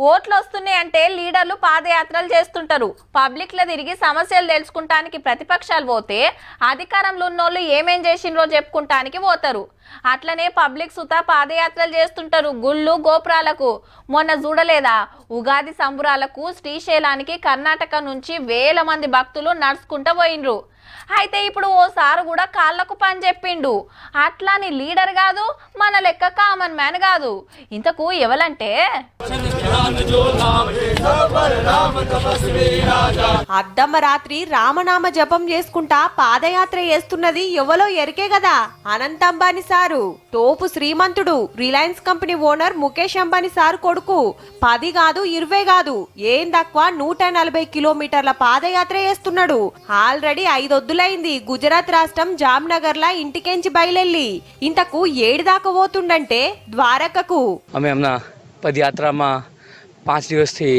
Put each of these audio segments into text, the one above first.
ఓట్లు వస్తున్నాయి అంటే లీడర్లు పాదయాత్రలు చేస్తుంటారు. పబ్లిక్ లో తిరిగి సమస్యలు తెలుసుకుంటానికి ప్రతిపక్షాలు పోతే అధికారంలో ఉన్నోళ్ళు ఏమేం చేసిండ్రో చెప్పుకుంటానికి పోతారు. అట్లనే పబ్లిక్ సుతా పాదయాత్రలు చేస్తుంటారు గుళ్ళు గోపురాలకు. మొన్న చూడలేదా, ఉగాది సంబురాలకు శ్రీశైలానికి కర్ణాటక నుంచి వేల మంది భక్తులు నడుచుకుంటూ పోయినరు. అయితే ఇప్పుడు ఓసారి కూడా కాళ్ళకు పని చెప్పిండు. అట్లాని లీడర్ కాదు, మన లెక్క కామన్ మ్యాన్ కాదు. ఇంతకు ఎవలంటే అద్దమ్మ రాత్రి రామనామ జపం చేసుకుంటా పాదయాత్ర చేస్తున్నది ఎవలో ఎరికే కదా, అనంత్ అంబానీ సారు. తోపు శ్రీమంతుడు, Reliance company owner Mukesh Ambani sir కొడుకు. 10 కాదు 20 కాదు, ఏం తక్కువ 140 కిలోమీటర్ల పాదయాత్ర చేస్తున్నాడు. ఆల్రెడీ 5 వద్దులైంది గుజరాత్ రాష్ట్రం జామ్నగర్ లా ఇంటికెంచి బయలెల్లి. ఇంతకు ఏడు దాకా పోతుండంటే ద్వారకకు. हमें हमना पदयात्रा में 5 दिवस थी,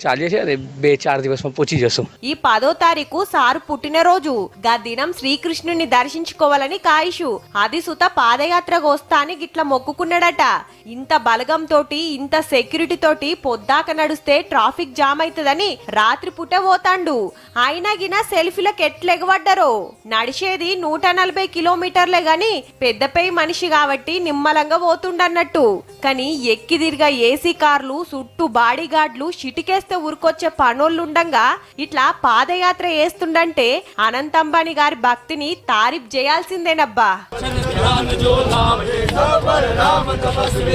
4 दिवस में पहुंची जसो. ఈ 10వ తారీఖు సారు పుట్టినరోజు. గా దినం శ్రీకృష్ణుని దర్శించుకోవాలని కాయిషు. అది సుత పాదయాత్రకు వస్తాని గిట్ల మొక్కుకున్నాడట. ఇంత బలగం తోటి, ఇంత సెక్యూరిటీ తోటి పొద్దాక నడుస్తే ట్రాఫిక్ జామ్ అవుతుందని రాత్రి పుట్ట పోతాండు. అయినా గిన సెల్ఫీలకు ఎట్లెగబడ్డారో. నడిచేది 140 కిలోమీటర్లే గాని పెద్దపై మనిషి కాబట్టి నిమ్మలంగా పోతుండన్నట్టు. కానీ ఎక్కి తిరిగా ఏసీ కార్లు, చుట్టూ బాడీ గార్డులు, షిటికేస్తే ఊరుకొచ్చే పనోళ్ళుండంగా ఇట్లా పాదయాత్ర చేస్తుండంటే అనంత్ అంబానీ గారి భక్తిని తారీఫ్ చేయాల్సిందేనబ్బా.